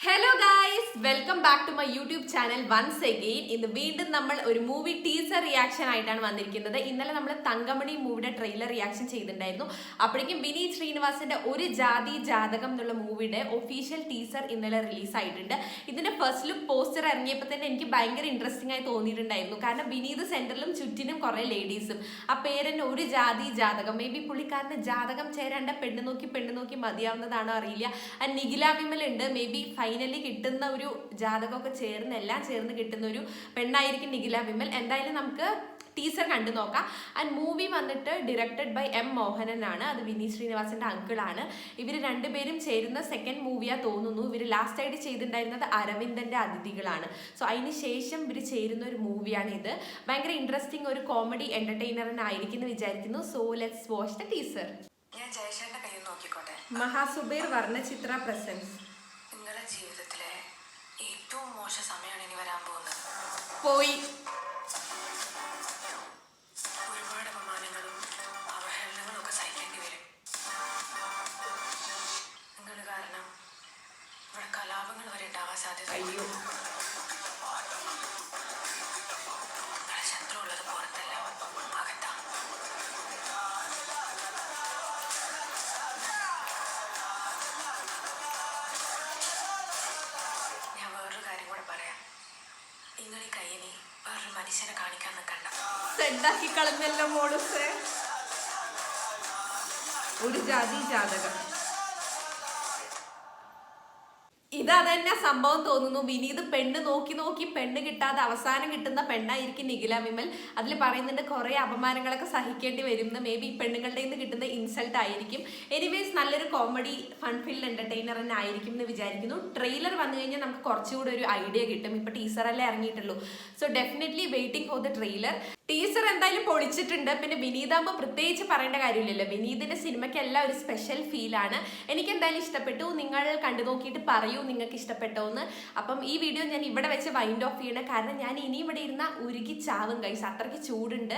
Hello guys, welcome back to my YouTube channel once again. ഇന്ന് വീണ്ടും നമ്മൾ ഒരു മൂവി ടീസർ റിയാക്ഷൻ ആയിട്ടാണ് വന്നിരിക്കുന്നത്. ഇന്നലെ നമ്മൾ തങ്കമണി മൂവിയുടെ ട്രെയിലർ റിയാക്ഷൻ ചെയ്തിട്ടുണ്ടായിരുന്നു. അപ്പോഴേക്കും വിനീത് ശ്രീനിവാസന്റെ ഒരു ജാതി ജാതകം എന്നുള്ള മൂവിയുടെ ഒഫീഷ്യൽ ടീസർ ഇന്നലെ റിലീസ് ആയിട്ടുണ്ട്. ഇതിന്റെ ഫസ്റ്റ് ലുക്ക് പോസ്റ്റർ ഇറങ്ങിയപ്പോൾ തന്നെ എനിക്ക് ഭയങ്കര ഇൻട്രസ്റ്റിംഗ് ആയി തോന്നിയിട്ടുണ്ടായിരുന്നു. കാരണം വിനീത് സെന്ററിലും ചുറ്റിനും കുറെ ലേഡീസും, ആ പേരന്നെ ഒരു ജാതി ജാതകം, മേ ബി പുള്ളിക്കാരന് ജാതകം ചേരേണ്ട പെണ്ണ് നോക്കി മതിയാവുന്നതാണോ അറിയില്ല. ആൻഡ് നിഖില വിമൽ ഉണ്ട്, മേ ബി ഫൈനലി കിട്ടുന്ന ഒരു ജാതകമൊക്കെ ചേർന്ന് എല്ലാം ചേർന്ന് കിട്ടുന്ന ഒരു പെണ്ണായിരിക്കും നിഖില വിമൽ. എന്തായാലും നമുക്ക് ടീസർ കണ്ടു നോക്കാം. ആൻഡ് മൂവി വന്നിട്ട് ഡയറക്റ്റഡ് ബൈ എം മോഹനൻ ആണ്. അത് വിനീത് ശ്രീനിവാസന്റെ അങ്കിളാണ്. ഇവർ രണ്ടുപേരും ചേരുന്ന സെക്കൻഡ് മൂവിയാ തോന്നുന്നു. ഇവർ ലാസ്റ്റ് ആയിട്ട് ചെയ്തിട്ടുണ്ടായിരുന്നത് അരവിന്ദന്റെ അതിഥികളാണ്. സോ അതിന് ശേഷം ഇവർ ചേരുന്ന ഒരു മൂവിയാണ് ഇത്. ഭയങ്കര ഇൻട്രസ്റ്റിംഗ് ഒരു കോമഡി എന്റർടൈനറിനായിരിക്കും എന്ന് വിചാരിക്കുന്നു. So let's watch the teaser. Mahasubair Varnachitra presents. നിങ്ങളുടെ ജീവിതത്തിലെ ഏറ്റവും മോശം സമയമാണ് ഇനി വരാൻ പോകുന്നത്. പോയി ഒരുപാട് അപമാനങ്ങളും അവഹേളനങ്ങളും ഒക്കെ സഹിക്കേണ്ടി വരും. നിങ്ങൾ കാരണം ഇവിടെ കലാപങ്ങൾ വരെ ഉണ്ടാവാൻ സാധ്യത. അയ്യോ, നിങ്ങളെ ശത്രുള്ളത് പുറത്തല്ല, അകത്താ. ഞാൻ വേറൊരു കാര്യം കൂടെ പറയാം. നിങ്ങൾ ഈ കയ്യിനി വേറൊരു മനുഷ്യനെ കാണിക്കാൻ നിൽക്കണ്ട. സെഡാക്കി കളഞ്ഞല്ലോ മോളുസേ. ഒരു ജാതി ജാതകം, ഇതന്നെ സംഭവം തോന്നുന്നു. വിനീത് പെണ്ണ് നോക്കി പെണ്ണ് കിട്ടാതെ അവസാനം കിട്ടുന്ന പെണ്ണായിരിക്കും നിഖില വിമൽ. അതിൽ പറയുന്നുണ്ട് കുറെ അപമാനങ്ങളൊക്കെ സഹിക്കേണ്ടി വരും. മേ ബി പെണ്ണുങ്ങളുടെ നിന്ന് കിട്ടുന്ന ഇൻസൾട്ട് ആയിരിക്കും. എനിവേസ് നല്ലൊരു കോമഡി ഫൺ ഫിൽഡ് എന്റർടൈനർ തന്നെ ആയിരിക്കും എന്ന് വിചാരിക്കുന്നു. ട്രെയിലർ വന്നു കഴിഞ്ഞാൽ നമുക്ക് കുറച്ചുകൂടെ ഒരു ഐഡിയ കിട്ടും. ഇപ്പൊ ടീസറല്ലേ ഇറങ്ങിയിട്ടുള്ളൂ. So definitely waiting for the trailer. Teaser എന്തായാലും പൊളിച്ചിട്ടുണ്ട്. പിന്നെ വിനീതാകുമ്പോൾ പ്രത്യേകിച്ച് പറയേണ്ട കാര്യമില്ലല്ലോ. വിനീതിന്റെ സിനിമയ്ക്കെല്ലാം ഒരു സ്പെഷ്യൽ ഫീലാണ്. എനിക്ക് എന്തായാലും ഇഷ്ടപ്പെട്ടു. നിങ്ങൾ കണ്ടു നോക്കിയിട്ട് പറയൂ നിങ്ങൾക്ക് ഇഷ്ടപ്പെട്ടോ എന്ന്. അപ്പം ഈ വീഡിയോ ഞാൻ ഇവിടെ വെച്ച് വൈൻഡ് ഓഫ് ചെയ്യണം. കാരണം ഞാൻ ഇനി ഇവിടെ ഇരുന്ന ഉരുകി ചാവും ഗൈസ്, അത്രയ്ക്ക് ചൂടുണ്ട്.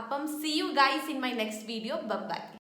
അപ്പം see you guys in my next video. By.